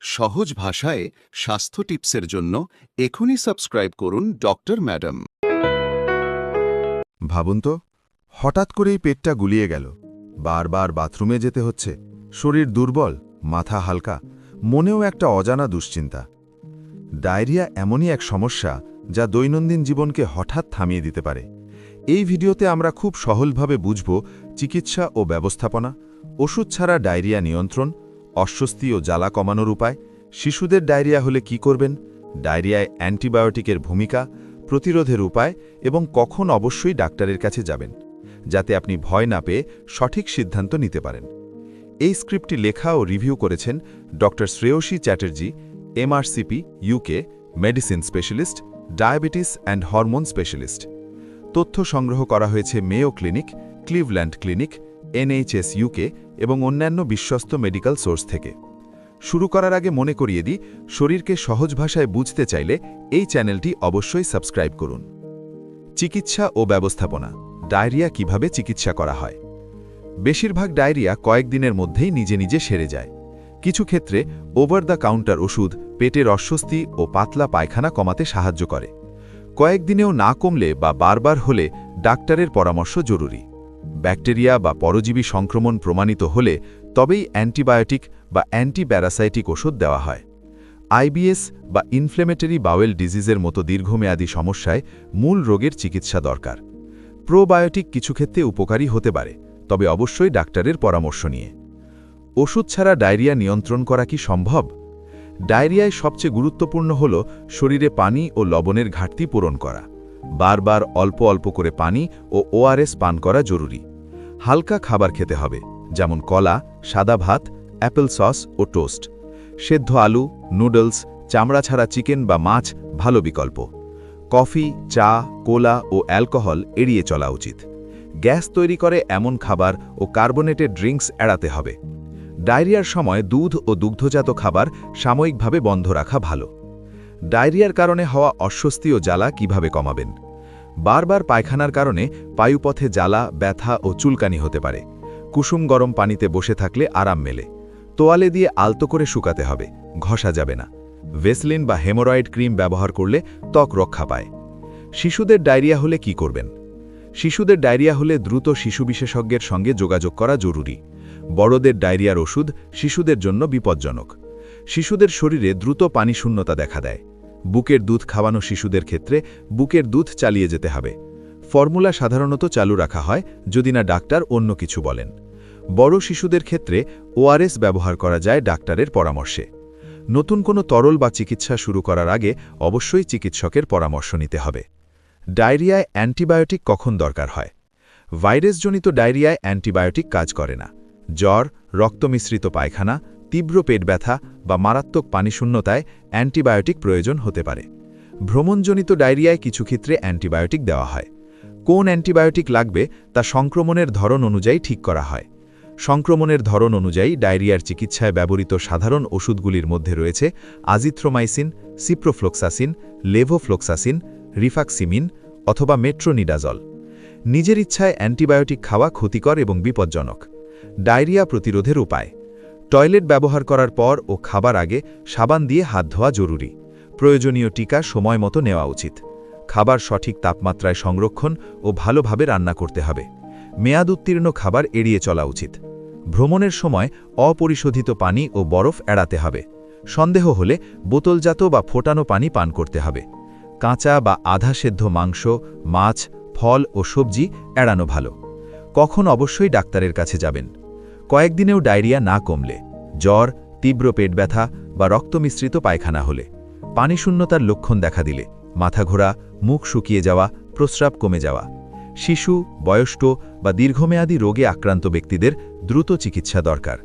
সহজ ভাষায় স্বাস্থ্য টিপসের জন্য এখনই সাবস্ক্রাইব করুন ডক্টর ম্যাডাম। ভাবুন তো, হঠাৎ করেই পেটটা গুলিয়ে গেল, বারবার বাথরুমে যেতে হচ্ছে, শরীর দুর্বল, মাথা হালকা, মনেও একটা অজানা দুশ্চিন্তা। ডায়রিয়া এমনই এক সমস্যা যা দৈনন্দিন জীবনকে হঠাৎ থামিয়ে দিতে পারে। এই ভিডিওতে আমরা খুব সহজভাবে বুঝব চিকিৎসা ও ব্যবস্থাপনা, ওষুধ ছাড়া ডায়রিয়া নিয়ন্ত্রণ, অস্বস্তি ও জ্বালা কমানোর উপায়, শিশুদের ডায়রিয়া হলে কি করবেন, ডায়রিয়ায় অ্যান্টিবায়োটিকের ভূমিকা, প্রতিরোধের উপায় এবং কখন অবশ্যই ডাক্তারের কাছে যাবেন, যাতে আপনি ভয় না পেয়ে সঠিক সিদ্ধান্ত নিতে পারেন। এই স্ক্রিপ্টটি লেখা ও রিভিউ করেছেন doctor Shreyasi Chatterjee, MRCP, UK, medicine specialist, diabetes and hormone specialist. তথ্য সংগ্রহ করা হয়েছে Mayo Clinic, Cleveland Clinic, NHS UK এবং অন্যান্য বিশ্বস্ত মেডিকেল সোর্স থেকে। শুরু করার আগে মনে করিয়ে দিই, শরীরকে সহজ ভাষায় বুঝতে চাইলে এই চ্যানেলটি অবশ্যই সাবস্ক্রাইব করুন। চিকিৎসা ও ব্যবস্থাপনা, ডায়রিয়া কিভাবে চিকিৎসা করা হয়। বেশিরভাগ ডায়রিয়া কয়েকদিনের মধ্যেই নিজে নিজে সেরে যায়। কিছু ক্ষেত্রে ওভার দ্য কাউন্টার ওষুধ পেটের অস্বস্তি ও পাতলা পায়খানা কমাতে সাহায্য করে। কয়েকদিনেও না কমলে বা বারবার হলে ডাক্তারের পরামর্শ জরুরি। ব্যাকটেরিয়া বা পরজীবী সংক্রমণ প্রমাণিত হলে তবেই অ্যান্টিবায়োটিক বা অ্যান্টিপ্যারাসাইটিক ওষুধ দেওয়া হয়। IBS বা ইনফ্লেমেটরি বাওয়েল ডিজিজের মতো দীর্ঘমেয়াদী সমস্যায় মূল রোগের চিকিৎসা দরকার। প্রোবায়োটিক কিছু ক্ষেত্রে উপকারী হতে পারে, তবে অবশ্যই ডাক্তারের পরামর্শ নিয়ে। ওষুধ ছাড়া ডায়রিয়া নিয়ন্ত্রণ করা কি সম্ভব? ডায়রিয়ায় সবচেয়ে গুরুত্বপূর্ণ হল শরীরে পানি ও লবণের ঘাটতি পূরণ করা। বারবার অল্প অল্প করে পানি ও ORS পান করা জরুরি। হালকা খাবার খেতে হবে, যেমন কলা, সাদা ভাত, অ্যাপেল সস ও টোস্ট। সেদ্ধ আলু, নুডলস, চামড়া ছাড়া চিকেন বা মাছ ভালো বিকল্প। কফি, চা, কোলা ও অ্যালকোহল এড়িয়ে চলা উচিত। গ্যাস তৈরি করে এমন খাবার ও কার্বোনেটেড ড্রিঙ্কস এড়াতে হবে। ডায়রিয়ার সময় দুধ ও দুগ্ধজাত খাবার সাময়িকভাবে বন্ধ রাখা ভালো। ডায়রিয়ার কারণে হওয়া অস্বস্তি ও জ্বালা কিভাবে কমাবেন? বারবার পায়খানার কারণে পায়ুপথে জ্বালা, ব্যথা ও চুলকানি হতে পারে। কুসুম গরম পানিতে বসে থাকলে আরাম মেলে। তোয়ালে দিয়ে আলতো করে শুকাতে হবে, ঘষা যাবে না। ভেসলিন বা হেমোরয়েড ক্রিম ব্যবহার করলে ত্বক রক্ষা পায়। শিশুদের ডায়রিয়া হলে কি করবেন? শিশুদের ডায়রিয়া হলে দ্রুত শিশু বিশেষজ্ঞের সঙ্গে যোগাযোগ করা জরুরি। বড়দের ডায়রিয়ার ওষুধ শিশুদের জন্য বিপজ্জনক। শিশুদের শরীরে দ্রুত পানিশূন্যতা দেখা দেয়। বুকের দুধ খাওয়ানো শিশুদের ক্ষেত্রে বুকের দুধ চালিয়ে যেতে হবে। ফর্মুলা সাধারণত চালু রাখা হয় যদি না ডাক্তার অন্য কিছু বলেন। বড় শিশুদের ক্ষেত্রে ORS ব্যবহার করা যায় ডাক্তারের পরামর্শে। নতুন কোনো তরল বা চিকিৎসা শুরু করার আগে অবশ্যই চিকিৎসকের পরামর্শ নিতে হবে। ডায়রিয়ায় অ্যান্টিবায়োটিক কখন দরকার হয়? ভাইরাসজনিত ডায়রিয়ায় অ্যান্টিবায়োটিক কাজ করে না। জ্বর, রক্তমিশ্রিত পায়খানা, তীব্র পেট ব্যথা বা মারাত্মক পানিশূন্যতায় অ্যান্টিবায়োটিক প্রয়োজন হতে পারে। ভ্রমণজনিত ডায়রিয়ায় কিছু ক্ষেত্রে অ্যান্টিবায়োটিক দেওয়া হয়। কোন অ্যান্টিবায়োটিক লাগবে তা সংক্রমণের ধরন অনুযায়ী ঠিক করা হয়। সংক্রমণের ধরন অনুযায়ী ডায়রিয়ার চিকিৎসায় ব্যবহৃত সাধারণ ওষুধগুলির মধ্যে রয়েছে আজিথ্রোমাইসিন, সিপ্রোফ্লোক্সাসিন, লেভোফ্লোক্সাসিন, রিফাক্সিমিন অথবা মেট্রোনিডাজল। নিজের ইচ্ছায় অ্যান্টিবায়োটিক খাওয়া ক্ষতিকর এবং বিপজ্জনক। ডায়রিয়া প্রতিরোধের উপায়: টয়লেট ব্যবহার করার পর ও খাবার আগে সাবান দিয়ে হাত ধোয়া জরুরি। প্রয়োজনীয় টিকা সময় মতো নেওয়া উচিত। খাবার সঠিক তাপমাত্রায় সংরক্ষণ ও ভালোভাবে রান্না করতে হবে। মেয়াদ উত্তীর্ণ খাবার এড়িয়ে চলা উচিত। ভ্রমণের সময় অপরিশোধিত পানি ও বরফ এড়াতে হবে। সন্দেহ হলে বোতলজাত বা ফোটানো পানি পান করতে হবে। কাঁচা বা আধা সেদ্ধ মাংস, মাছ, ফল ও সবজি এড়ানো ভালো। কখন অবশ্যই ডাক্তারের কাছে যাবেন? কয়েকদিনেও ডায়রিয়া না কমলে, জ্বর, তীব্র পেট ব্যথা বা রক্তমিশ্রিত পায়খানা হলে, পানিশূন্যতার লক্ষণ দেখা দিলে, মাথা ঘোরা, মুখ শুকিয়ে যাওয়া, প্রস্রাব কমে যাওয়া। শিশু, বয়স্ক বা দীর্ঘমেয়াদী রোগে আক্রান্ত ব্যক্তিদের দ্রুত চিকিৎসা দরকার।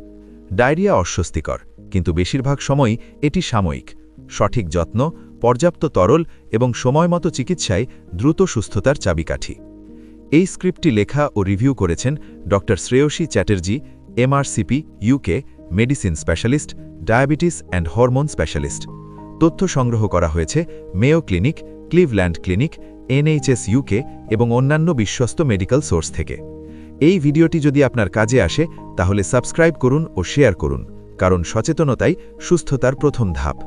ডায়রিয়া অস্বস্তিকর, কিন্তু বেশিরভাগ সময়ই এটি সাময়িক। সঠিক যত্ন, পর্যাপ্ত তরল এবং সময়মতো চিকিৎসায় দ্রুত সুস্থতার চাবিকাঠি। এই স্ক্রিপ্টটি লেখা ও রিভিউ করেছেন doctor Shreyasi Chatterjee, MRCP, UK, medicine specialist, diabetes and hormone specialist. তথ্য সংগ্রহ করা হয়েছে Mayo Clinic, Cleveland Clinic, NHS UK এবং অন্যান্য বিশ্বস্ত মেডিকেল সোর্স থেকে। এই ভিডিওটি যদি আপনার কাজে আসে তাহলে সাবস্ক্রাইব করুন ও শেয়ার করুন। কারণ সচেতনতাই সুস্থতার প্রথম ধাপ।